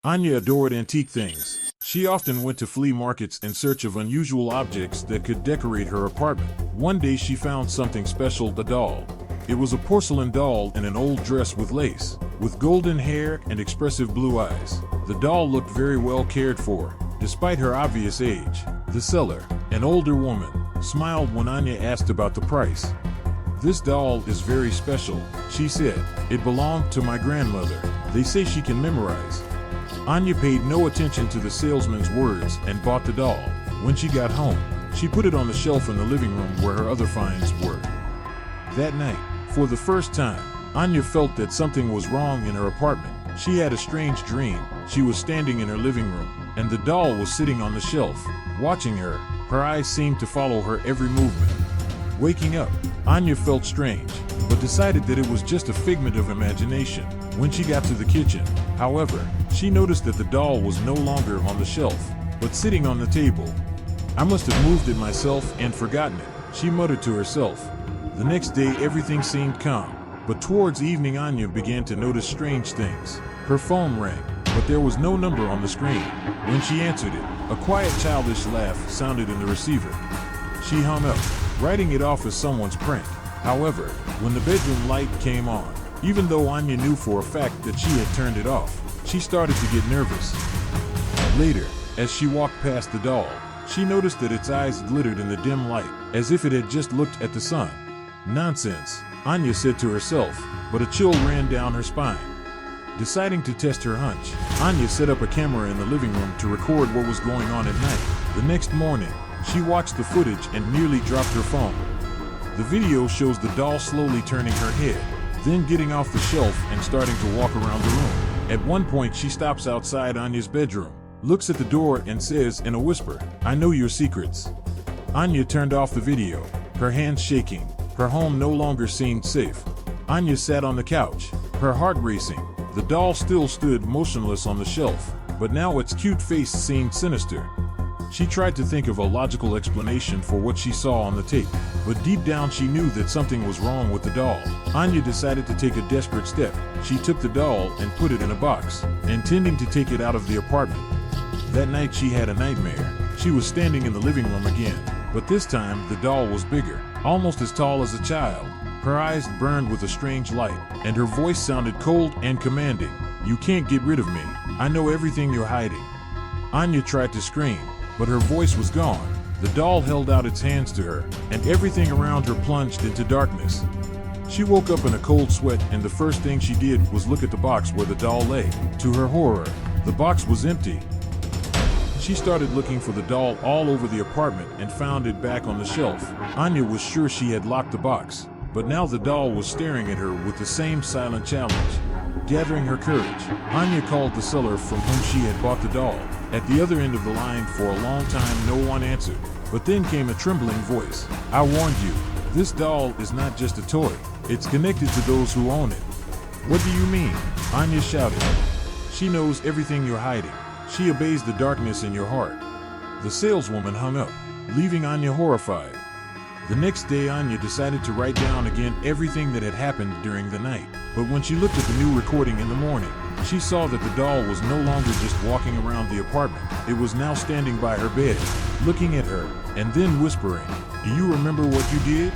Anya adored antique things. She often went to flea markets in search of unusual objects that could decorate her apartment. One day she found something special, a doll. It was a porcelain doll in an old dress with lace, with golden hair and expressive blue eyes. The doll looked very well cared for, despite her obvious age. The seller, an older woman, smiled when Anya asked about the price. "This doll is very special," she said. "It belonged to my grandmother. They say she can memorize." Anya paid no attention to the salesman's words and bought the doll. When she got home, she put it on the shelf in the living room where her other finds were. That night, for the first time, Anya felt that something was wrong in her apartment. She had a strange dream. She was standing in her living room, and the doll was sitting on the shelf, watching her. Her eyes seemed to follow her every movement. Waking up, Anya felt strange, but decided that it was just a figment of imagination. When she got to the kitchen, however, she noticed that the doll was no longer on the shelf, but sitting on the table. "I must have moved it myself and forgotten it," she muttered to herself. The next day everything seemed calm, but towards evening Anya began to notice strange things. Her phone rang, but there was no number on the screen. When she answered it, a quiet childish laugh sounded in the receiver. She hung up, writing it off as someone's prank. However, when the bedroom light came on, even though Anya knew for a fact that she had turned it off, she started to get nervous. Later, as she walked past the doll, she noticed that its eyes glittered in the dim light, as if it had just looked at the sun. "Nonsense," Anya said to herself, but a chill ran down her spine. Deciding to test her hunch, Anya set up a camera in the living room to record what was going on at night. The next morning, she watched the footage and nearly dropped her phone. The video shows the doll slowly turning her head, then getting off the shelf and starting to walk around the room. At one point she stops outside Anya's bedroom, looks at the door and says in a whisper, "I know your secrets." Anya turned off the video, her hands shaking. Her home no longer seemed safe. Anya sat on the couch, her heart racing. The doll still stood motionless on the shelf, but now its cute face seemed sinister. She tried to think of a logical explanation for what she saw on the tape, but deep down she knew that something was wrong with the doll. Anya decided to take a desperate step. She took the doll and put it in a box, intending to take it out of the apartment. That night she had a nightmare. She was standing in the living room again, but this time the doll was bigger, almost as tall as a child. Her eyes burned with a strange light, and her voice sounded cold and commanding. "You can't get rid of me. I know everything you're hiding." Anya tried to scream, but her voice was gone. The doll held out its hands to her, and everything around her plunged into darkness. She woke up in a cold sweat, and the first thing she did was look at the box where the doll lay. To her horror, the box was empty. She started looking for the doll all over the apartment and found it back on the shelf. Anya was sure she had locked the box, but now the doll was staring at her with the same silent challenge. Gathering her courage, Anya called the seller from whom she had bought the doll. At the other end of the line for a long time no one answered, but then came a trembling voice. "I warned you, this doll is not just a toy, it's connected to those who own it." "What do you mean?" Anya shouted. "She knows everything you're hiding. She obeys the darkness in your heart." The saleswoman hung up, leaving Anya horrified. The next day Anya decided to write down again everything that had happened during the night, but when she looked at the new recording in the morning, she saw that the doll was no longer just walking around the apartment. It was now standing by her bed, looking at her, and then whispering, "Do you remember what you did?"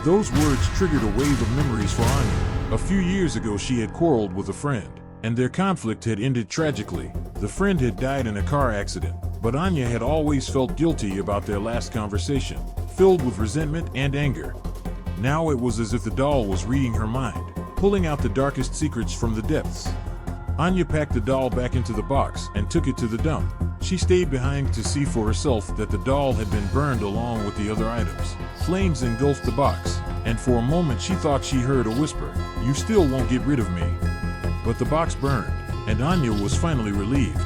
Those words triggered a wave of memories for Anya. A few years ago she had quarreled with a friend, and their conflict had ended tragically. The friend had died in a car accident, but Anya had always felt guilty about their last conversation, filled with resentment and anger. Now it was as if the doll was reading her mind, pulling out the darkest secrets from the depths. Anya packed the doll back into the box and took it to the dump. She stayed behind to see for herself that the doll had been burned along with the other items. Flames engulfed the box, and for a moment she thought she heard a whisper, "You still won't get rid of me." But the box burned, and Anya was finally relieved.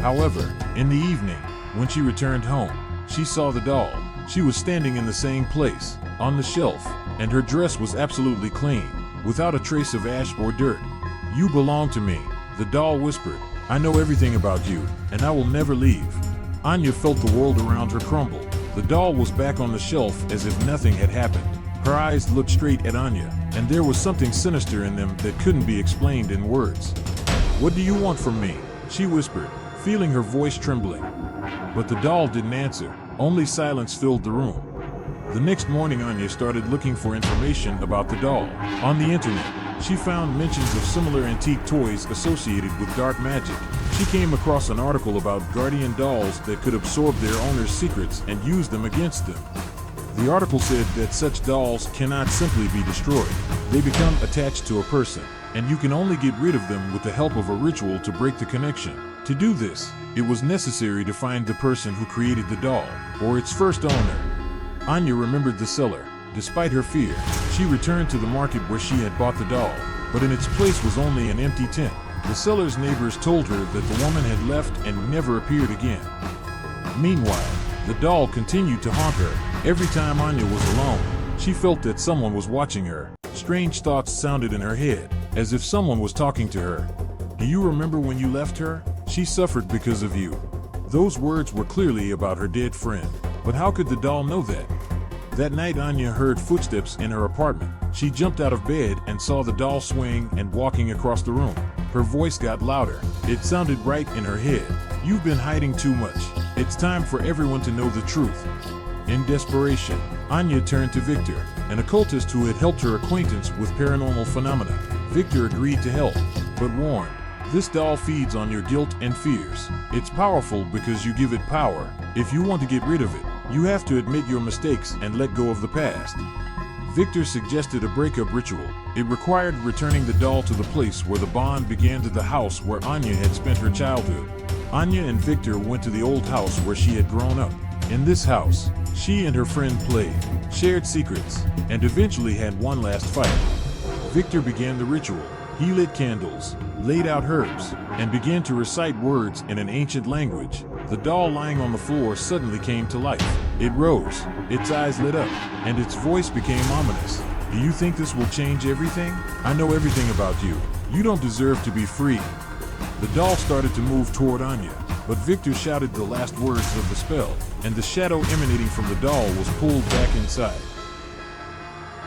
However, in the evening, when she returned home, she saw the doll. She was standing in the same place, on the shelf, and her dress was absolutely clean, without a trace of ash or dirt. "You belong to me," the doll whispered. "I know everything about you, and I will never leave." Anya felt the world around her crumble. The doll was back on the shelf as if nothing had happened. Her eyes looked straight at Anya, and there was something sinister in them that couldn't be explained in words. "What do you want from me?" she whispered, feeling her voice trembling. But the doll didn't answer, only silence filled the room. The next morning, Anya started looking for information about the doll. On the internet, she found mentions of similar antique toys associated with dark magic. She came across an article about guardian dolls that could absorb their owner's secrets and use them against them. The article said that such dolls cannot simply be destroyed. They become attached to a person, and you can only get rid of them with the help of a ritual to break the connection. To do this, it was necessary to find the person who created the doll, or its first owner. Anya remembered the seller. Despite her fear, she returned to the market where she had bought the doll, but in its place was only an empty tent. The seller's neighbors told her that the woman had left and never appeared again. Meanwhile, the doll continued to haunt her. Every time Anya was alone, she felt that someone was watching her. Strange thoughts sounded in her head, as if someone was talking to her. "Do you remember when you left her? She suffered because of you." Those words were clearly about her dead friend, but how could the doll know that? That night, Anya heard footsteps in her apartment. She jumped out of bed and saw the doll swaying and walking across the room. Her voice got louder. It sounded right in her head. "You've been hiding too much. It's time for everyone to know the truth." In desperation, Anya turned to Victor, an occultist who had helped her acquaintance with paranormal phenomena. Victor agreed to help, but warned, "This doll feeds on your guilt and fears. It's powerful because you give it power. If you want to get rid of it, you have to admit your mistakes and let go of the past." Victor suggested a breakup ritual. It required returning the doll to the place where the bond began, to the house where Anya had spent her childhood. Anya and Victor went to the old house where she had grown up. In this house, she and her friend played, shared secrets, and eventually had one last fight. Victor began the ritual. He lit candles, laid out herbs, and began to recite words in an ancient language. The doll lying on the floor suddenly came to life. It rose, its eyes lit up, and its voice became ominous. "Do you think this will change everything? I know everything about you. You don't deserve to be free." The doll started to move toward Anya, but Victor shouted the last words of the spell, and the shadow emanating from the doll was pulled back inside.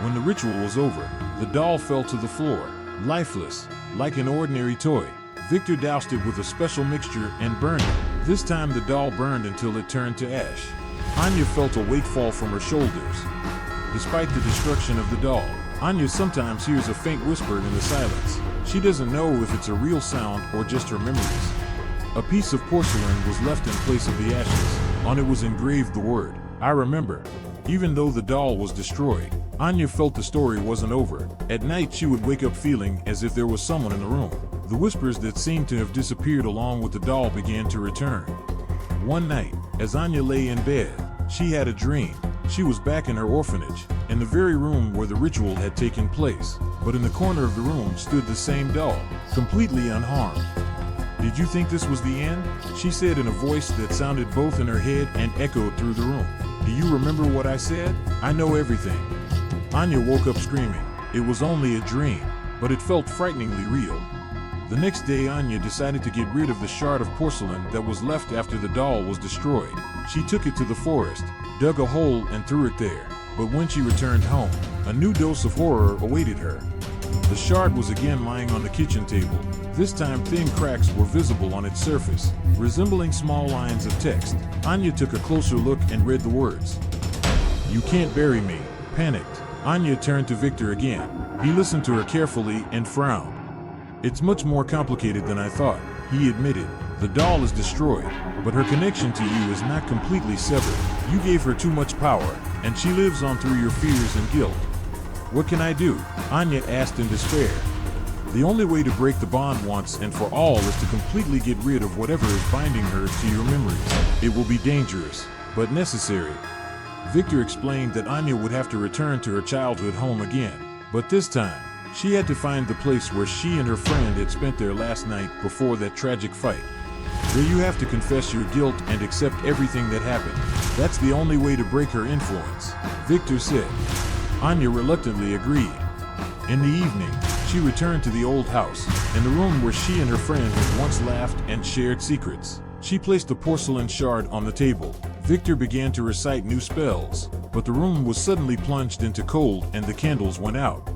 When the ritual was over, the doll fell to the floor, lifeless, like an ordinary toy. Victor doused it with a special mixture and burned it. This time the doll burned until it turned to ash. Anya felt a weight fall from her shoulders. Despite the destruction of the doll, Anya sometimes hears a faint whisper in the silence. She doesn't know if it's a real sound or just her memories. A piece of porcelain was left in place of the ashes. On it was engraved the word, "I remember." Even though the doll was destroyed, Anya felt the story wasn't over. At night, she would wake up feeling as if there was someone in the room. The whispers that seemed to have disappeared along with the doll began to return. One night, as Anya lay in bed, she had a dream. She was back in her orphanage, in the very room where the ritual had taken place. But in the corner of the room stood the same doll, completely unharmed. "Did you think this was the end?" she said in a voice that sounded both in her head and echoed through the room. "Do you remember what I said? I know everything." Anya woke up screaming. It was only a dream, but it felt frighteningly real. The next day, Anya decided to get rid of the shard of porcelain that was left after the doll was destroyed. She took it to the forest, dug a hole and threw it there. But when she returned home, a new dose of horror awaited her. The shard was again lying on the kitchen table. This time, thin cracks were visible on its surface, resembling small lines of text. Anya took a closer look and read the words. "You can't bury me." Panicked, Anya turned to Victor again. He listened to her carefully and frowned. "It's much more complicated than I thought," he admitted. "The doll is destroyed, but her connection to you is not completely severed. You gave her too much power, and she lives on through your fears and guilt." "What can I do?" Anya asked in despair. "The only way to break the bond once and for all is to completely get rid of whatever is binding her to your memories. It will be dangerous, but necessary." Victor explained that Anya would have to return to her childhood home again, but this time, she had to find the place where she and her friend had spent their last night before that tragic fight. There you have to confess your guilt and accept everything that happened. That's the only way to break her influence, Victor said. Anya reluctantly agreed. In the evening, she returned to the old house, in the room where she and her friend had once laughed and shared secrets. She placed the porcelain shard on the table. Victor began to recite new spells, but the room was suddenly plunged into cold and the candles went out.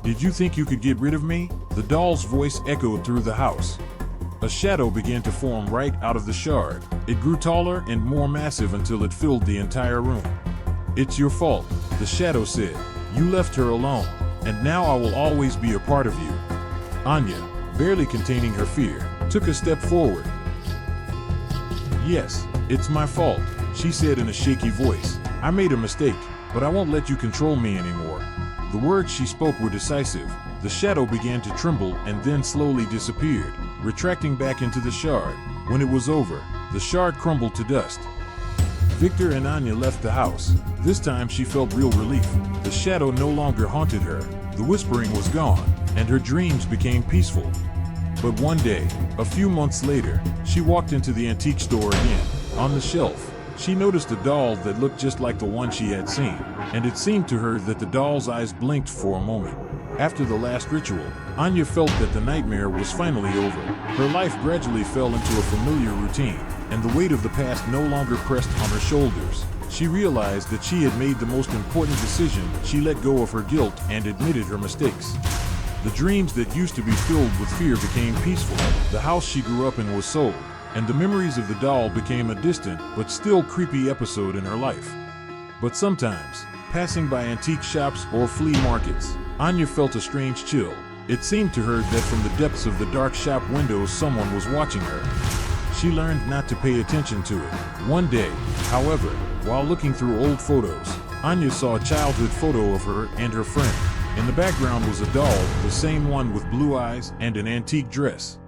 "Did you think you could get rid of me?" The doll's voice echoed through the house. A shadow began to form right out of the shard. It grew taller and more massive until it filled the entire room. "It's your fault," the shadow said. "You left her alone, and now I will always be a part of you." Anya, barely containing her fear, took a step forward. "Yes, it's my fault," she said in a shaky voice. "I made a mistake, but I won't let you control me anymore." The words she spoke were decisive. The shadow began to tremble and then slowly disappeared, retracting back into the shard. When it was over, the shard crumbled to dust. Victor and Anya left the house. This time she felt real relief. The shadow no longer haunted her, the whispering was gone, and her dreams became peaceful. But one day, a few months later, she walked into the antique store again. On the shelf, she noticed a doll that looked just like the one she had seen, and it seemed to her that the doll's eyes blinked for a moment. After the last ritual, Anya felt that the nightmare was finally over. Her life gradually fell into a familiar routine, and the weight of the past no longer pressed on her shoulders. She realized that she had made the most important decision. She let go of her guilt and admitted her mistakes. The dreams that used to be filled with fear became peaceful. The house she grew up in was sold, and the memories of the doll became a distant but still creepy episode in her life. But sometimes, passing by antique shops or flea markets, Anya felt a strange chill. It seemed to her that from the depths of the dark shop windows someone was watching her. She learned not to pay attention to it. One day, however, while looking through old photos, Anya saw a childhood photo of her and her friend. In the background was a doll, the same one with blue eyes and an antique dress.